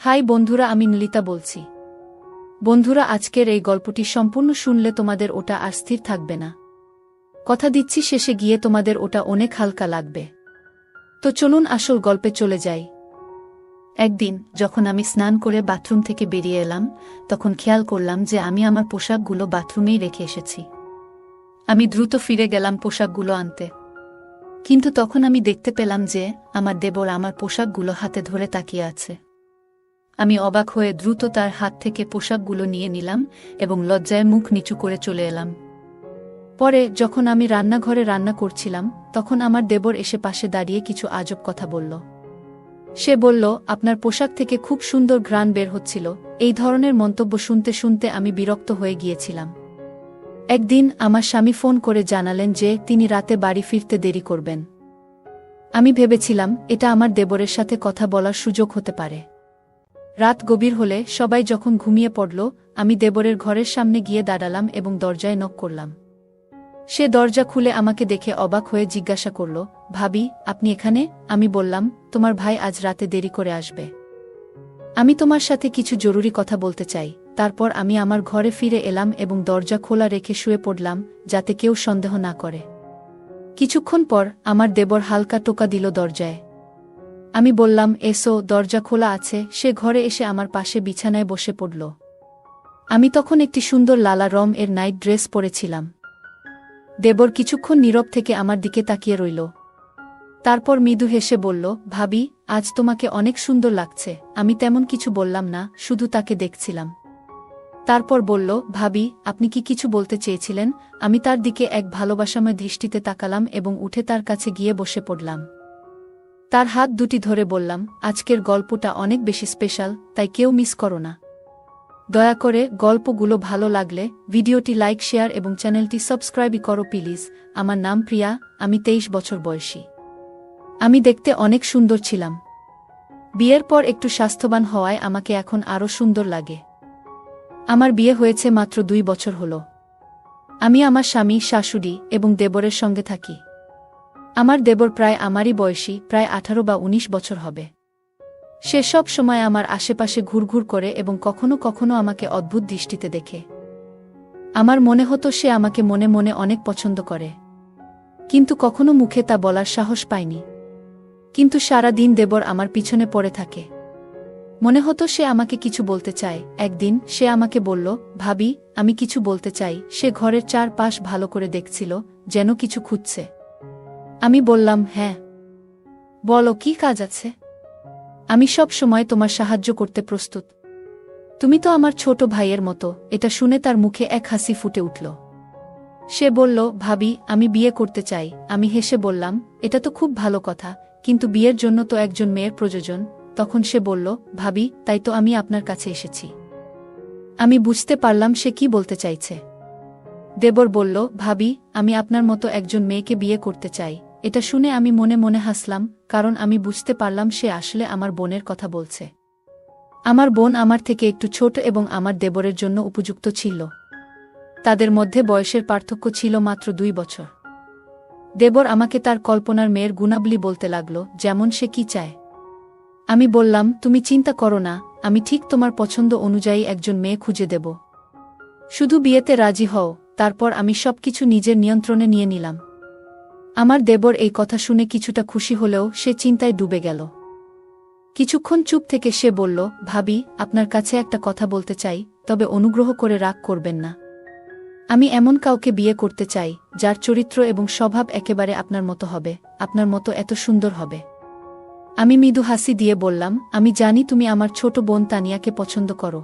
High বন্ধুরা, আমি নলিতা বলছি। বন্ধুরা, আজকের এই গল্পটি সম্পূর্ণ শুনলে তোমাদের ওটা আর স্থির থাকবে না। কথা দিচ্ছি, শেষে গিয়ে তোমাদের ওটা অনেক হালকা লাগবে। তো চলুন আসল গল্পে চলে যাই। একদিন যখন আমি স্নান করে বাথরুম থেকে বেরিয়ে এলাম, তখন খেয়াল করলাম যে আমি আমার পোশাকগুলো বাথরুমেই রেখে এসেছি। আমি দ্রুত ফিরে গেলাম পোশাকগুলো আনতে, কিন্তু তখন আমি দেখতে পেলাম যে আমার দেবর আমার পোশাকগুলো হাতে ধরে তাকিয়ে আছে। আমি অবাক হয়ে দ্রুত তার হাত থেকে পোশাকগুলো নিয়ে নিলাম এবং লজ্জায় মুখ নিচু করে চলে এলাম। পরে যখন আমি রান্নাঘরে রান্না করছিলাম, তখন আমার দেবর এসে পাশে দাঁড়িয়ে কিছু আজব কথা বলল। সে বলল, আপনার পোশাক থেকে খুব সুন্দর ঘ্রাণ বের হচ্ছিল। এই ধরনের মন্তব্য শুনতে শুনতে আমি বিরক্ত হয়ে গিয়েছিলাম। একদিন আমার স্বামী ফোন করে জানালেন যে তিনি রাতে বাড়ি ফিরতে দেরি করবেন। আমি ভেবেছিলাম এটা আমার দেবরের সাথে কথা বলার সুযোগ হতে পারে। রাত গভীর হলে সবাই যখন ঘুমিয়ে পড়ল, আমি দেবরের ঘরের সামনে গিয়ে দাঁড়ালাম এবং দরজায় নক করলাম। সে দরজা খুলে আমাকে দেখে অবাক হয়ে জিজ্ঞাসা করল, ভাবি, আপনি এখানে? আমি বললাম, তোমার ভাই আজ রাতে দেরি করে আসবে। আমি তোমার সাথে কিছু জরুরি কথা বলতে চাই। তারপর আমি আমার ঘরে ফিরে এলাম এবং দরজা খোলা রেখে শুয়ে পড়লাম, যাতে কেউ সন্দেহ না করে। কিছুক্ষণ পর আমার দেবর হালকা টোকা দিল দরজায়। আমি বললাম, এসো, দরজা খোলা আছে। সে ঘরে এসে আমার পাশে বিছানায় বসে পড়ল। আমি তখন একটি সুন্দর লালা এর নাইট ড্রেস পরেছিলাম। দেবর কিছুক্ষণ নীরব থেকে আমার দিকে তাকিয়ে রইল। তারপর মৃদু হেসে বলল, ভাবি, আজ তোমাকে অনেক সুন্দর লাগছে। আমি তেমন কিছু বললাম না, শুধু তাকে দেখছিলাম। তারপর বলল, ভাবি, আপনি কি কিছু বলতে চেয়েছিলেন? আমি তার দিকে এক ভালোবাসাময় দৃষ্টিতে তাকালাম এবং উঠে তার কাছে গিয়ে বসে পড়লাম। তার হাত দুটি ধরে বললাম, আজকের গল্পটা অনেক বেশি স্পেশাল, তাই কেউ মিস করো না। দয়া করে গল্পগুলো ভালো লাগলে ভিডিওটি লাইক, শেয়ার এবং চ্যানেলটি সাবস্ক্রাইব করো প্লিজ। আমার নাম প্রিয়া, আমি 23 বছর বয়সী। আমি দেখতে অনেক সুন্দর ছিলাম। বিয়ের পর একটু স্বাস্থ্যবান হওয়ায় আমাকে এখন আরও সুন্দর লাগে। আমার বিয়ে হয়েছে মাত্র 2 বছর হলো। আমি আমার স্বামী, শাশুড়ি এবং দেবরের সঙ্গে থাকি। আমার দেবর প্রায় আমারই বয়সী, প্রায় 18 বা 19 বছর হবে। সে সব সময় আমার আশেপাশে ঘুরঘুর করে এবং কখনো কখনো আমাকে অদ্ভুত দৃষ্টিতে দেখে। আমার মনে হতো সে আমাকে মনে মনে অনেক পছন্দ করে, কিন্তু কখনো মুখে তা বলার সাহস পায়নি। কিন্তু সারা দিন দেবর আমার পিছনে পড়ে থাকে। মনে হতো সে আমাকে কিছু বলতে চায়। একদিন সে আমাকে বলল, ভাবি, আমি কিছু বলতে চাই। সে ঘরের চারপাশ ভালো করে দেখছিল, যেন কিছু খুঁজছে। আমি বললাম, হ্যাঁ, বলো, কি কাজ আছে? আমি সব সময় তোমার সাহায্য করতে প্রস্তুত। তুমি তো আমার ছোট ভাইয়ের মতো। এটা শুনে তার মুখে এক হাসি ফুটে উঠল। সে বলল, ভাবি, আমি বিয়ে করতে চাই। আমি হেসে বললাম, এটা তো খুব ভালো কথা, কিন্তু বিয়ের জন্য তো একজন মেয়ের প্রয়োজন। তখন সে বলল, ভাবি, তাই তো আমি আপনার কাছে এসেছি। আমি বুঝতে পারলাম সে কি বলতে চাইছে। দেবর বলল, ভাবি, আমি আপনার মতো একজন মেয়েকে বিয়ে করতে চাই। এটা শুনে আমি মনে মনে হাসলাম, কারণ আমি বুঝতে পারলাম সে আসলে আমার বোনের কথা বলছে। আমার বোন আমার থেকে একটু ছোট এবং আমার দেবরের জন্য উপযুক্ত ছিল। তাদের মধ্যে বয়সের পার্থক্য ছিল মাত্র 2 বছর। দেবর আমাকে তার কল্পনার মেয়ের গুণাবলী বলতে লাগল, যেমন সে কি চায়। আমি বললাম, তুমি চিন্তা করো না, আমি ঠিক তোমার পছন্দ অনুযায়ী একজন মেয়ে খুঁজে দেব। শুধু বিয়েতে রাজি হও। তারপর আমি সবকিছু নিজের নিয়ন্ত্রণে নিয়ে নিলাম। আমার দেবর এই কথা শুনে কিছুটা খুশি হলেও সে চিন্তায় ডুবে গেল। কিছুক্ষণ চুপ থেকে সে বলল, ভাবি, আপনার কাছে একটা কথা বলতে চাই, তবে অনুগ্রহ করে রাগ করবেন না। আমি এমন কাউকে বিয়ে করতে চাই, যার চরিত্র এবং স্বভাব একেবারে আপনার মতো হবে, আপনার মতো এত সুন্দর হবে। আমি মৃদু হাসি দিয়ে বললাম, আমি জানি তুমি আমার ছোট বোন তানিয়াকে পছন্দ করো।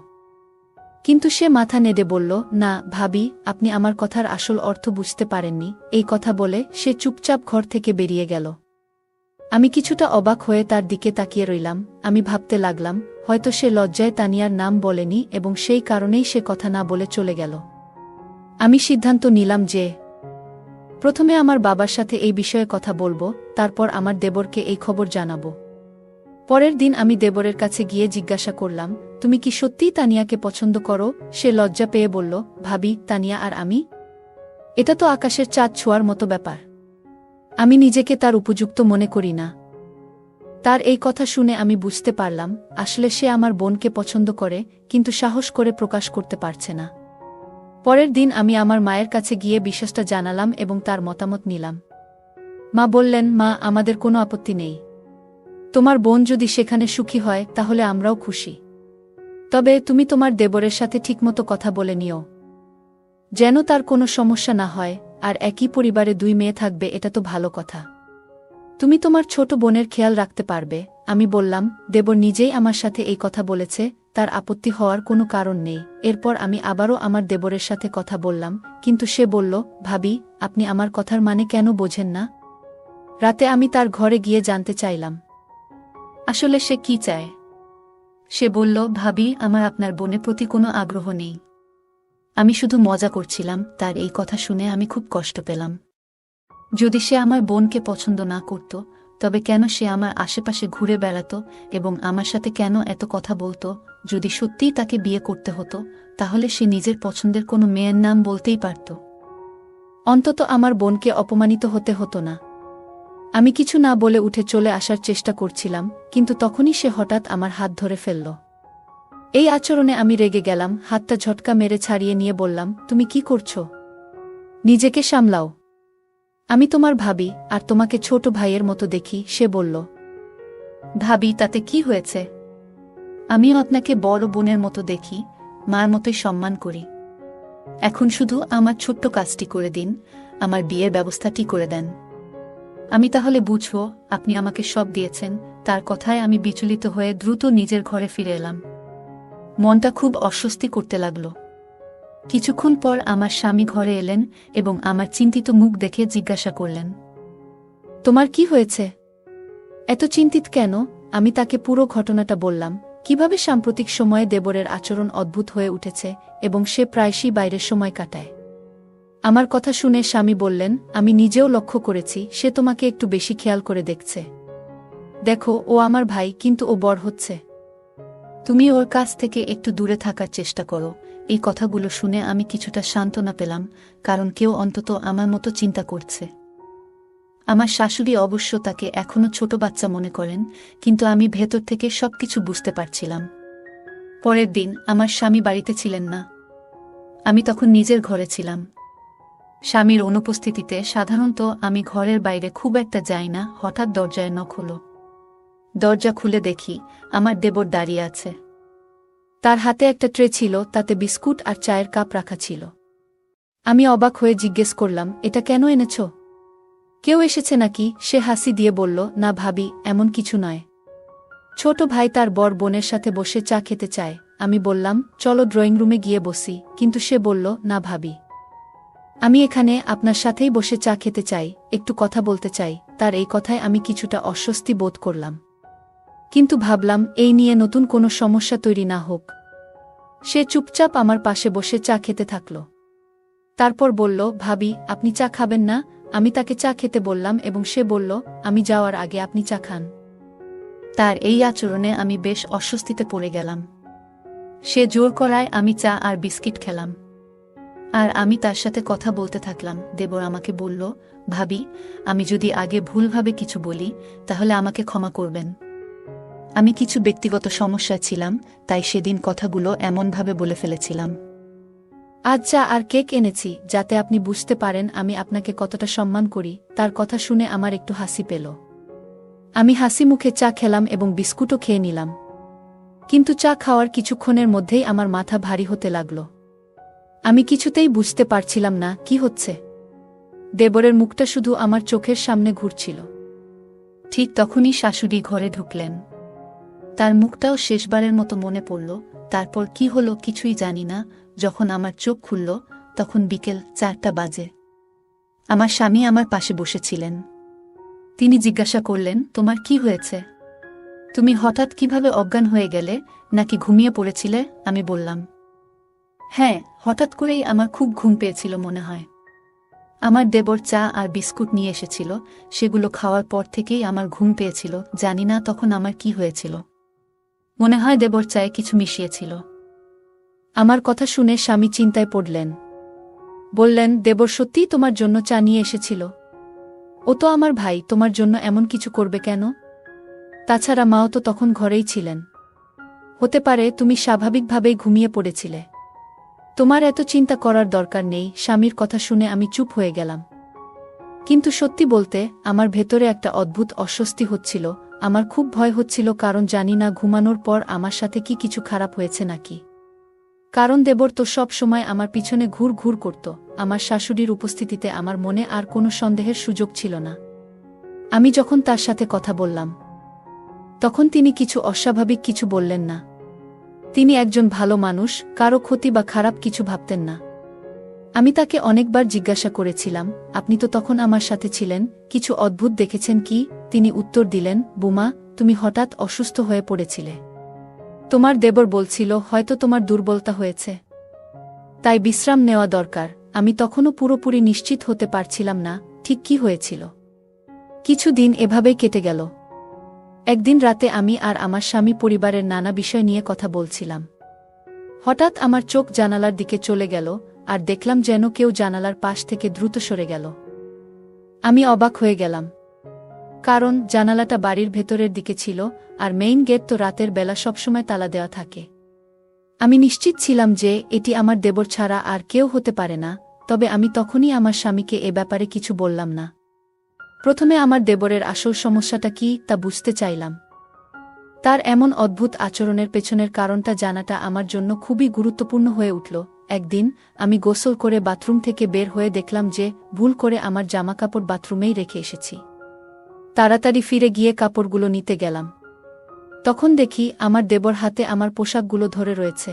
কিন্তু সে মাথা নেড়ে বলল, না ভাবি, আপনি আমার কথার আসল অর্থ বুঝতে পারেননি। এই কথা বলে সে চুপচাপ ঘর থেকে বেরিয়ে গেল। আমি কিছুটা অবাক হয়ে তার দিকে তাকিয়ে রইলাম। আমি ভাবতে লাগলাম, হয়তো সে লজ্জায় তানিয়ার নাম বলেনি এবং সেই কারণেই সে কথা না বলে চলে গেল। আমি সিদ্ধান্ত নিলাম যে প্রথমে আমার বাবার সাথে এই বিষয়ে কথা বলবো, তারপর আমার দেবরকে এই খবর জানাবো। পরের দিন আমি দেবরের কাছে গিয়ে জিজ্ঞাসা করলাম, তুমি কি সত্যিই তানিয়াকে পছন্দ করো? সে লজ্জা পেয়ে বলল, ভাবি, তানিয়া আর আমি, এটা তো আকাশের চাঁদ ছোঁয়ার মতো ব্যাপার। আমি নিজেকে তার উপযুক্ত মনে করি না। তার এই কথা শুনে আমি বুঝতে পারলাম আসলে সে আমার বোনকে পছন্দ করে, কিন্তু সাহস করে প্রকাশ করতে পারছে না। পরের দিন আমি আমার মায়ের কাছে গিয়ে বিষয়টা জানালাম এবং তার মতামত নিলাম। মা বললেন, মা, আমাদের কোনো আপত্তি নেই। তোমার বোন যদি সেখানে সুখী হয় তাহলে আমরাও খুশি। তবে তুমি তোমার দেবরের সাথে ঠিকমতো কথা বলে নিও, যেন তার কোনো সমস্যা না হয়। আর একই পরিবারে 2 মেয়ে থাকবে, এটা তো ভালো কথা। তুমি তোমার ছোট বোনের খেয়াল রাখতে পারবে। আমি বললাম, দেবর নিজেই আমার সাথে এই কথা বলেছে, তার আপত্তি হওয়ার কোনো কারণ নেই। এরপর আমি আবারও আমার দেবরের সাথে কথা বললাম, কিন্তু সে বলল, ভাবি, আপনি আমার কথার মানে কেন বোঝেন না? রাতে আমি তার ঘরে গিয়ে জানতে চাইলাম আসলে সে কি চায়। সে বলল, ভাবি, আমার আপনার বোনের প্রতি কোনো আগ্রহ নেই। আমি শুধু মজা করছিলাম। তার এই কথা শুনে আমি খুব কষ্ট পেলাম। যদি সে আমার বোনকে পছন্দ না করত, তবে কেন সে আমার আশেপাশে ঘুরে বেড়াত এবং আমার সাথে কেন এত কথা বলতো? যদি সত্যিই তাকে বিয়ে করতে হতো, তাহলে সে নিজের পছন্দের কোনো মেয়ের নাম বলতেই পারত। অন্তত আমার বোনকে অপমানিত হতে হতো না। আমি কিছু না বলে উঠে চলে আসার চেষ্টা করছিলাম, কিন্তু তখনই সে হঠাৎ আমার হাত ধরে ফেলল। এই আচরণে আমি রেগে গেলাম। হাতটা ঝটকা মেরে ছাড়িয়ে নিয়ে বললাম, তুমি কি করছো? নিজেকে সামলাও। আমি তোমার ভাবি, আর তোমাকে ছোট ভাইয়ের মতো দেখি। সে বলল, ভাবি, তাতে কি হয়েছে? আমিও আপনাকে বড় বোনের মতো দেখি, মার মতোই সম্মান করি। এখন শুধু আমার ছোট্ট কাজটি করে দিন, আমার বিয়ের ব্যবস্থাটি করে দেন। আমি তাহলে বুঝব আপনি আমাকে সব দিয়েছেন। তার কথায় আমি বিচলিত হয়ে দ্রুত নিজের ঘরে ফিরে এলাম। মনটা খুব অস্বস্তি করতে লাগল। কিছুক্ষণ পর আমার স্বামী ঘরে এলেন এবং আমার চিন্তিত মুখ দেখে জিজ্ঞাসা করলেন, তোমার কি হয়েছে? এত চিন্তিত কেন? আমি তাকে পুরো ঘটনাটা বললাম, কিভাবে সাম্প্রতিক সময়ে দেবরের আচরণ অদ্ভুত হয়ে উঠেছে এবং সে প্রায়শই বাইরের সময় কাটায়। আমার কথা শুনে স্বামী বললেন, আমি নিজেও লক্ষ্য করেছি, সে তোমাকে একটু বেশি খেয়াল করে দেখছে। দেখো, ও আমার ভাই, কিন্তু ও বড় হচ্ছে। তুমি ওর কাছ থেকে একটু দূরে থাকার চেষ্টা করো। এই কথাগুলো শুনে আমি কিছুটা সান্ত্বনা পেলাম, কারণ কেউ অন্তত আমার মতো চিন্তা করছে। আমার শাশুড়ি অবশ্য তাকে এখনো ছোট বাচ্চা মনে করেন, কিন্তু আমি ভেতর থেকে সবকিছু বুঝতে পারছিলাম। পরের দিন আমার স্বামী বাড়িতে ছিলেন না। আমি তখন নিজের ঘরে ছিলাম। স্বামীর অনুপস্থিতিতে সাধারণত আমি ঘরের বাইরে খুব একটা যাই না। হঠাৎ দরজায় নক হলো। দরজা খুলে দেখি আমার দেবর দাঁড়িয়ে আছে। তার হাতে একটা ট্রে ছিল, তাতে বিস্কুট আর চায়ের কাপ রাখা ছিল। আমি অবাক হয়ে জিজ্ঞেস করলাম, এটা কেন এনেছ? কেউ এসেছে নাকি? সে হাসি দিয়ে বলল, না ভাবি, এমন কিছু নয়। ছোট ভাই তার বড় বোনের সাথে বসে চা খেতে চায়। আমি বললাম, চলো ড্রয়িং রুমে গিয়ে বসি, কিন্তু সে বলল, না ভাবি, আমি এখানে আপনার সাথেই বসে চা খেতে চাই, একটু কথা বলতে চাই। তার এই কথায় আমি কিছুটা অস্বস্তি বোধ করলাম, কিন্তু ভাবলাম এই নিয়ে নতুন কোনো সমস্যা তৈরি না হোক। সে চুপচাপ আমার পাশে বসে চা খেতে থাকল। তারপর বলল, ভাবি, আপনি চা খাবেন না? আমি তাকে চা খেতে বললাম এবং সে বলল, আমি যাওয়ার আগে আপনি চা খান। তার এই আচরণে আমি বেশ অস্বস্তিতে পড়ে গেলাম। সে জোর করায় আমি চা আর বিস্কিট খেলাম, আর আমি তার সাথে কথা বলতে থাকলাম। দেবর আমাকে বলল, ভাবি, আমি যদি আগে ভুলভাবে কিছু বলি তাহলে আমাকে ক্ষমা করবেন। আমি কিছু ব্যক্তিগত সমস্যায় ছিলাম, তাই সেদিন কথাগুলো এমনভাবে বলে ফেলেছিলাম। আজ চা আর কেক এনেছি, যাতে আপনি বুঝতে পারেন আমি আপনাকে কতটা সম্মান করি। তার কথা শুনে আমার একটু হাসি পেল। আমি হাসি মুখে চা খেলাম এবং বিস্কুটও খেয়ে নিলাম। কিন্তু চা খাওয়ার কিছুক্ষণের মধ্যেই আমার মাথা ভারী হতে লাগল। আমি কিছুতেই বুঝতে পারছিলাম না কি হচ্ছে। দেবরের মুখটা শুধু আমার চোখের সামনে ঘুরছিল। ঠিক তখনই শাশুড়ি ঘরে ঢুকলেন। তার মুখটাও শেষবারের মতো মনে পড়ল। তারপর কি হলো কিছুই জানি না। যখন আমার চোখ খুলল, তখন বিকেল 4টা বাজে। আমার স্বামী আমার পাশে বসেছিলেন। তিনি জিজ্ঞাসা করলেন, তোমার কি হয়েছে? তুমি হঠাৎ কিভাবে অজ্ঞান হয়ে গেলে? নাকি ঘুমিয়ে পড়েছিলে? আমি বললাম, হ্যাঁ, হঠাৎ করেই আমার খুব ঘুম পেয়েছিল মনে হয়। আমার দেবর চা আর বিস্কুট নিয়ে এসেছিল, সেগুলো খাওয়ার পর থেকেই আমার ঘুম পেয়েছিল। জানি না তখন আমার কি হয়েছিল। মনে হয় দেবর চায়ে কিছু মিশিয়েছিল। আমার কথা শুনে স্বামী চিন্তায় পড়লেন। বললেন, দেবর সত্যিই তোমার জন্য চা নিয়ে এসেছিল? ও তো আমার ভাই, তোমার জন্য এমন কিছু করবে কেন? তাছাড়া মাও তো তখন ঘরেই ছিলেন। হতে পারে তুমি স্বাভাবিকভাবেই ঘুমিয়ে পড়েছিলে। তোমার এত চিন্তা করার দরকার নেই। স্বামীর কথা শুনে আমি চুপ হয়ে গেলাম। কিন্তু সত্যি বলতে আমার ভেতরে একটা অদ্ভুত অস্বস্তি হচ্ছিল। আমার খুব ভয় হচ্ছিল, কারণ জানি না ঘুমানোর পর আমার সাথে কি কিছু খারাপ হয়েছে নাকি। কারণ দেবর তো সব সময় আমার পিছনে ঘুর ঘুর করত। আমার শাশুড়ির উপস্থিতিতে আমার মনে আর কোনো সন্দেহের সুযোগ ছিল না। আমি যখন তার সাথে কথা বললাম, তখন তিনি কিছু অস্বাভাবিক কিছু বললেন না। তিনি একজন ভালো মানুষ, কারো ক্ষতি বা খারাপ কিছু ভাবতেন না। আমি তাকে অনেকবার জিজ্ঞাসা করেছিলাম, আপনি তো তখন আমার সাথে ছিলেন, কিছু অদ্ভুত দেখেছেন কি? তিনি উত্তর দিলেন, বুমা, তুমি হঠাৎ অসুস্থ হয়ে পড়েছিলে। তোমার দেবর বলছিল হয়তো তোমার দুর্বলতা হয়েছে, তাই বিশ্রাম নেওয়া দরকার। আমি তখনও পুরোপুরি নিশ্চিত হতে পারছিলাম না ঠিক কি হয়েছিল। কিছু দিন এভাবেই কেটে গেল। একদিন রাতে আমি আর আমার স্বামী পরিবারের নানা বিষয় নিয়ে কথা বলছিলাম। হঠাৎ আমার চোখ জানালার দিকে চলে গেল, আর দেখলাম যেন কেউ জানালার পাশ থেকে দ্রুত সরে গেল। আমি অবাক হয়ে গেলাম, কারণ জানালাটা বাড়ির ভেতরের দিকে ছিল, আর মেইন গেট তো রাতের বেলা সবসময় তালা দেওয়া থাকে। আমি নিশ্চিত ছিলাম যে এটি আমার দেবর ছাড়া আর কেউ হতে পারে না, তবে আমি তখনই আমার স্বামীকে এ ব্যাপারে কিছু বললাম না। প্রথমে আমার দেবরের আসল সমস্যাটা কি তা বুঝতে চাইলাম। তার এমন অদ্ভুত আচরণের পেছনের কারণটা জানাটা আমার জন্য খুবই গুরুত্বপূর্ণ হয়ে উঠল। একদিন আমি গোসল করে বাথরুম থেকে বের হয়ে দেখলাম যে ভুল করে আমার জামাকাপড় বাথরুমেই রেখে এসেছি। তাড়াতাড়ি ফিরে গিয়ে কাপড়গুলো নিতে গেলাম। তখন দেখি আমার দেবর হাতে আমার পোশাকগুলো ধরে রয়েছে।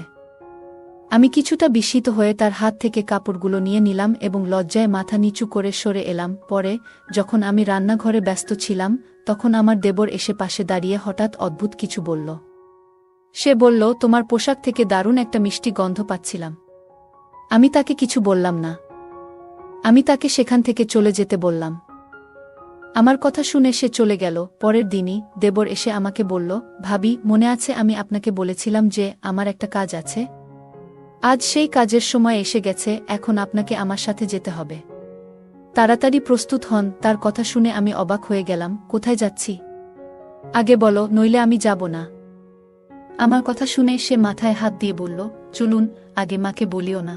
আমি কিছুটা বিস্মিত হয়ে তার হাত থেকে কাপড়গুলো নিয়ে নিলাম এবং লজ্জায় মাথা নিচু করে সরে এলাম। পরে যখন আমি রান্নাঘরে ব্যস্ত ছিলাম, তখন আমার দেবর এসে পাশে দাঁড়িয়ে হঠাৎ অদ্ভুত কিছু বলল। সে বলল, তোমার পোশাক থেকে দারুণ একটা মিষ্টি গন্ধ পাচ্ছিলাম। আমি তাকে কিছু বললাম না। আমি তাকে সেখান থেকে চলে যেতে বললাম। আমার কথা শুনে সে চলে গেল। পরের দিনই দেবর এসে আমাকে বলল, ভাবি, মনে আছে আমি আপনাকে বলেছিলাম যে আমার একটা কাজ আছে? আজ সেই কাজের সময় এসে গেছে, এখন আপনাকে আমার সাথে যেতে হবে। তাড়াতাড়ি প্রস্তুত হন। তার কথা শুনে আমি অবাক হয়ে গেলাম। কোথায় যাচ্ছি? আগে বলো, নইলে আমি যাব না। আমার কথা শুনে সে মাথায় হাত দিয়ে বলল, চলুন, আগে মাকে বলিও না,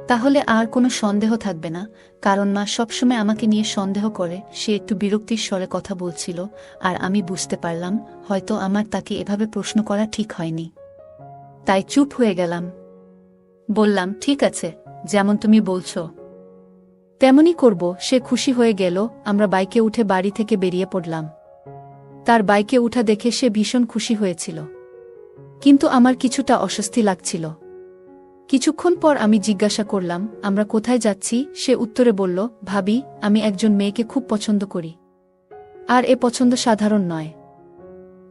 তাহলে আর কোনো সন্দেহ থাকবে না, কারণ মা সবসময় আমাকে নিয়ে সন্দেহ করে। সে একটু বিরক্তির স্বরে কথা বলছিল, আর আমি বুঝতে পারলাম হয়তো আমার তাকে এভাবে প্রশ্ন করা ঠিক হয়নি। তাই চুপ হয়ে গেলাম। বললাম, ঠিক আছে, যেমন তুমি বলছো তেমনই করব। সে খুশি হয়ে গেল। আমরা বাইকে উঠে বাড়ি থেকে বেরিয়ে পড়লাম। তার বাইকে উঠা দেখে সে ভীষণ খুশি হয়েছিল, কিন্তু আমার কিছুটা অস্বস্তি লাগছিল। কিছুক্ষণ পর আমি জিজ্ঞাসা করলাম, আমরা কোথায় যাচ্ছি? সে উত্তরে বলল, ভাবি, আমি একজন মেয়েকে খুব পছন্দ করি। আর এ পছন্দ সাধারণ নয়।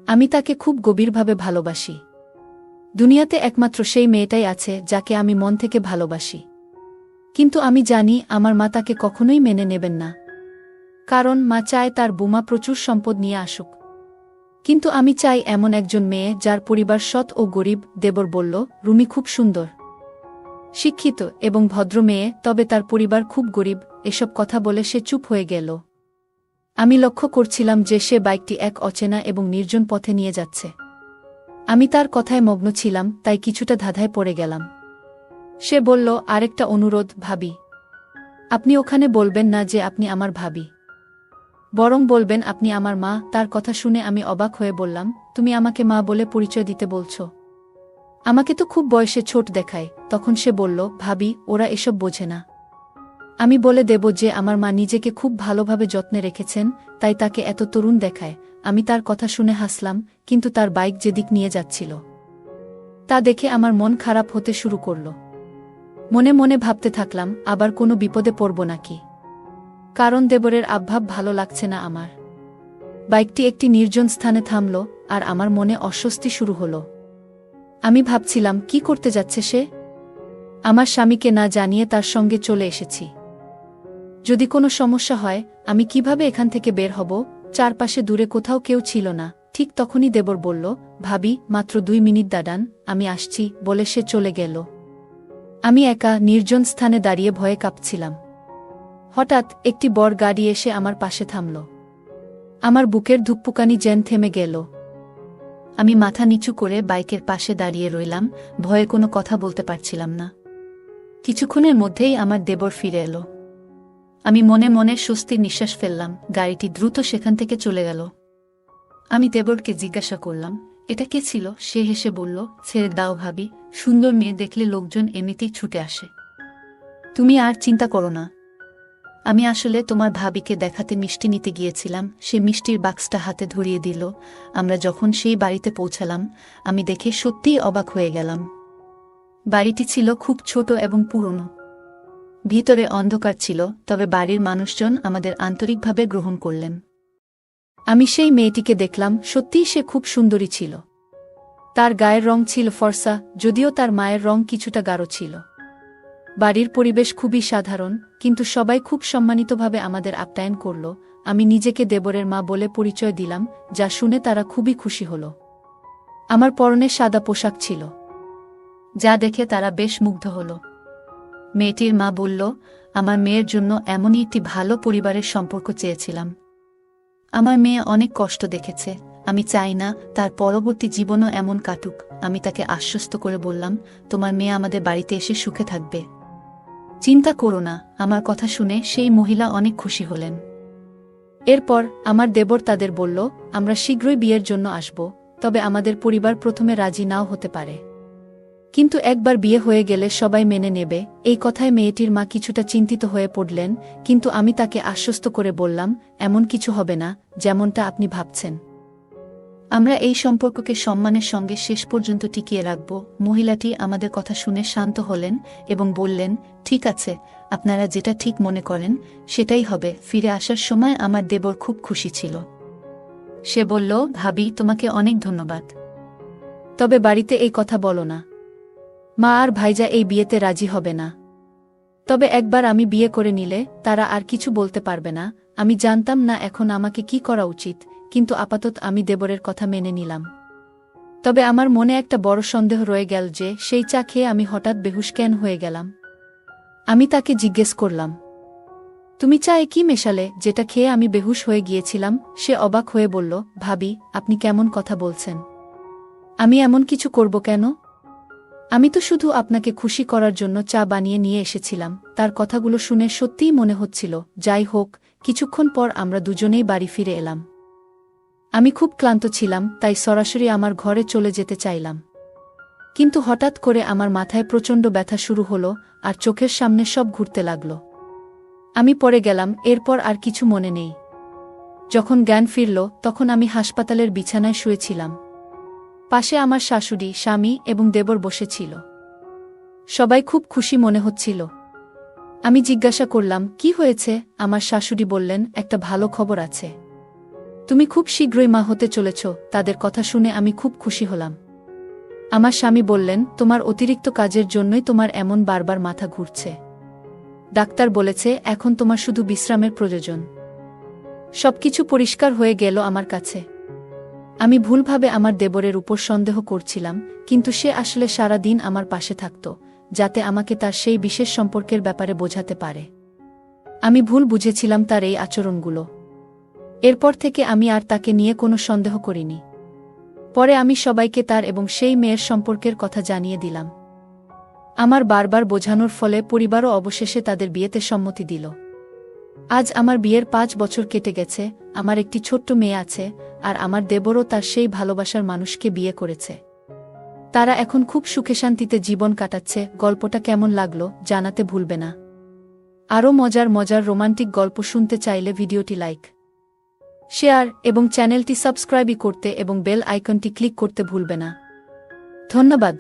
আমি তাকে খুব গভীরভাবে ভালোবাসি। দুনিয়াতে একমাত্র সেই মেয়েটাই আছে যাকে আমি মন থেকে ভালোবাসি। কিন্তু আমি জানি আমার মা তাকে কখনোই মেনে নেবেন না, কারণ মা চায় তার বুমা প্রচুর সম্পদ নিয়ে আসুক। কিন্তু আমি চাই এমন একজন মেয়ে যার পরিবার সৎ ও গরিব। দেবর বলল, রুমি খুব সুন্দর, শিক্ষিত এবং ভদ্র মেয়ে, তবে তার পরিবার খুব গরিব। এসব কথা বলে সে চুপ হয়ে গেল। আমি লক্ষ্য করছিলাম যে সে বাইকটি এক অচেনা এবং নির্জন পথে নিয়ে যাচ্ছে। আমি তার কথায় মগ্ন ছিলাম, তাই কিছুটা ধাঁধায় পড়ে গেলাম। সে বলল, আরেকটা অনুরোধ ভাবি, আপনি ওখানে বলবেন না যে আপনি আমার ভাবি, বরং বলবেন আপনি আমার মা। তার কথা শুনে আমি অবাক হয়ে বললাম, তুমি আমাকে মা বলে পরিচয় দিতে বলছো? আমাকে তো খুব বয়সে ছোট দেখায়। তখন সে বলল, ভাবি, ওরা এসব বোঝে না। আমি বলে দেব যে আমার মা নিজেকে খুব ভালোভাবে যত্নে রেখেছেন, তাই তাকে এত তরুণ দেখায়। আমি তার কথা শুনে হাসলাম, কিন্তু তার বাইক যেদিক নিয়ে যাচ্ছিল তা দেখে আমার মন খারাপ হতে শুরু করল। মনে মনে ভাবতে থাকলাম, আবার কোনো বিপদে পড়ব নাকি, কারণ দেবরের আবভাব ভালো লাগছে না আমার। বাইকটি একটি নির্জন স্থানে থামল, আর আমার মনে অস্বস্তি শুরু হলো। আমি ভাবছিলাম, কি করতে যাচ্ছে সে? আমার স্বামীকে না জানিয়ে তার সঙ্গে চলে এসেছি। যদি কোনো সমস্যা হয়, আমি কিভাবে এখান থেকে বের হব? চারপাশে দূরে কোথাও কেউ ছিল না। ঠিক তখনই দেবর বলল, ভাবি, মাত্র 2 মিনিট দাঁড়ান, আমি আসছি, বলে সে চলে গেল। আমি একা নির্জন স্থানে দাঁড়িয়ে ভয়ে কাঁপছিলাম। হঠাৎ একটি বড় গাড়ি এসে আমার পাশে থামল। আমার বুকের ধুকপুকানি যেন থেমে গেল। আমি মাথা নিচু করে বাইকের পাশে দাঁড়িয়ে রইলাম, ভয়ে কোনো কথা বলতে পারছিলাম না। কিছুক্ষণের মধ্যেই আমার দেবর ফিরে এলো। আমি মনে মনে স্বস্তির নিঃশ্বাস ফেললাম। গাড়িটি দ্রুত সেখান থেকে চলে গেল। আমি দেবরকে জিজ্ঞাসা করলাম, এটা কে ছিল? সে হেসে বলল, ছেড়ে দাও ভাবি, সুন্দর মেয়ে দেখলে লোকজন এমনিতেই ছুটে আসে। তুমি আর চিন্তা করো না। আমি আসলে তোমার ভাবিকে দেখাতে মিষ্টি নিতে গিয়েছিলাম। সে মিষ্টির বাক্সটা হাতে ধরিয়ে দিল। আমরা যখন সেই বাড়িতে পৌঁছালাম, আমি দেখে সত্যিই অবাক হয়ে গেলাম। বাড়িটি ছিল খুব ছোট এবং পুরনো। ভিতরে অন্ধকার ছিল, তবে বাড়ির মানুষজন আমাদের আন্তরিকভাবে গ্রহণ করলেন। আমি সেই মেয়েটিকে দেখলাম, সত্যিই সে খুব সুন্দরী ছিল। তার গায়ের রং ছিল ফর্সা, যদিও তার মায়ের রং কিছুটা গাঢ় ছিল। বাড়ির পরিবেশ খুবই সাধারণ, কিন্তু সবাই খুব সম্মানিতভাবে আমাদের আপ্যায়ন করল। আমি নিজেকে দেবরের মা বলে পরিচয় দিলাম, যা শুনে তারা খুবই খুশি হল। আমার পরনে সাদা পোশাক ছিল, যা দেখে তারা বেশ মুগ্ধ হল। মেয়েটির মা বলল, আমার মেয়ের জন্য এমনই একটি ভালো পরিবারের সম্পর্ক চেয়েছিলাম। আমার মেয়ে অনেক কষ্ট দেখেছে, আমি চাই না তার পরবর্তী জীবনও এমন কাটুক। আমি তাকে আশ্বস্ত করে বললাম, তোমার মেয়ে আমাদের বাড়িতে এসে সুখে থাকবে, চিন্তা করো না। আমার কথা শুনে সেই মহিলা অনেক খুশি হলেন। এরপর আমার দেবর তাদের বলল, আমরা শীঘ্রই বিয়ের জন্য আসব, তবে আমাদের পরিবার প্রথমে রাজি নাও হতে পারে, কিন্তু একবার বিয়ে হয়ে গেলে সবাই মেনে নেবে। এই কথায় মেয়েটির মা কিছুটা চিন্তিত হয়ে পড়লেন, কিন্তু আমি তাকে আশ্বস্ত করে বললাম, এমন কিছু হবে না যেমনটা আপনি ভাবছেন। আমরা এই সম্পর্ককে সম্মানের সঙ্গে শেষ পর্যন্ত টিকিয়ে রাখব। মহিলাটি আমাদের কথা শুনে শান্ত হলেন এবং বললেন, ঠিক আছে, আপনারা যেটা ঠিক মনে করেন সেটাই হবে। ফিরে আসার সময় আমার দেবর খুব খুশি ছিল। সে বলল, ভাবি, তোমাকে অনেক ধন্যবাদ, তবে বাড়িতে এই কথা বলো না। মা আর ভাইজা এই বিয়েতে রাজি হবে না। তবে একবার আমি বিয়ে করে নিলে তারা আর কিছু বলতে পারবে না। আমি জানতাম না এখন আমাকে কি করা উচিত, কিন্তু আপাতত আমি দেবরের কথা মেনে নিলাম। তবে আমার মনে একটা বড় সন্দেহ রয়ে গেল যে সেই চা খেয়ে আমি হঠাৎ বেহুশ কেন হয়ে গেলাম। আমি তাকে জিজ্ঞেস করলাম, তুমি চায়ে কি মেশালে যেটা খেয়ে আমি বেহুশ হয়ে গিয়েছিলাম? সে অবাক হয়ে বলল, ভাবি, আপনি কেমন কথা বলছেন? আমি এমন কিছু করব কেন? আমি তো শুধু আপনাকে খুশি করার জন্য চা বানিয়ে নিয়ে এসেছিলাম। তার কথাগুলো শুনে সত্যিই মনে হচ্ছিল। যাই হোক, কিছুক্ষণ পর আমরা দুজনেই বাড়ি ফিরে এলাম। আমি খুব ক্লান্ত ছিলাম, তাই সরাসরি আমার ঘরে চলে যেতে চাইলাম, কিন্তু হঠাৎ করে আমার মাথায় প্রচণ্ড ব্যথা শুরু হলো আর চোখের সামনে সব ঘুরতে লাগল। আমি পড়ে গেলাম, এরপর আর কিছু মনে নেই। যখন জ্ঞান ফিরল তখন আমি হাসপাতালের বিছানায় শুয়েছিলাম। পাশে আমার শাশুড়ি, স্বামী এবং দেবর বসেছিল। সবাই খুব খুশি মনে হচ্ছিল। আমি জিজ্ঞাসা করলাম, কি হয়েছে? আমার শাশুড়ি বললেন, একটা ভালো খবর আছে, তুমি খুব শীঘ্রই মা হতে চলেছ। তাদের কথা শুনে আমি খুব খুশি হলাম। আমার স্বামী বললেন, তোমার অতিরিক্ত কাজের জন্যই তোমার এমন বারবার মাথা ঘুরছে। ডাক্তার বলেছে এখন তোমার শুধু বিশ্রামের প্রয়োজন। সবকিছু পরিষ্কার হয়ে গেল আমার কাছে। আমি ভুলভাবে আমার দেবরের উপর সন্দেহ করছিলাম, কিন্তু সে আসলে সারা দিন আমার পাশে থাকত, যাতে আমাকে তার সেই বিশেষ সম্পর্কের ব্যাপারে বোঝাতে পারে। আমি ভুল বুঝেছিলাম তার এই আচরণগুলো। এরপর থেকে আমি আর তাকে নিয়ে কোনো সন্দেহ করিনি। পরে আমি সবাইকে তার এবং সেই মেয়ের সম্পর্কের কথা জানিয়ে দিলাম। আমার বারবার বোঝানোর ফলে পরিবারও অবশেষে তাদের বিয়েতে সম্মতি দিল। আজ আমার বিয়ের 5 বছর কেটে গেছে। আমার একটি ছোট্ট মেয়ে আছে, আর আমার দেবরও তার সেই ভালোবাসার মানুষকে বিয়ে করেছে। তারা এখন খুব সুখে শান্তিতে জীবন কাটাচ্ছে। গল্পটা কেমন লাগলো জানাতে ভুলবে না। আরও মজার মজার রোমান্টিক গল্প শুনতে চাইলে ভিডিওটি লাইক, শেয়ার এবং চ্যানেলটি সাবস্ক্রাইব করতে এবং বেল আইকনটি ক্লিক করতে ভুলবে না। ধন্যবাদ।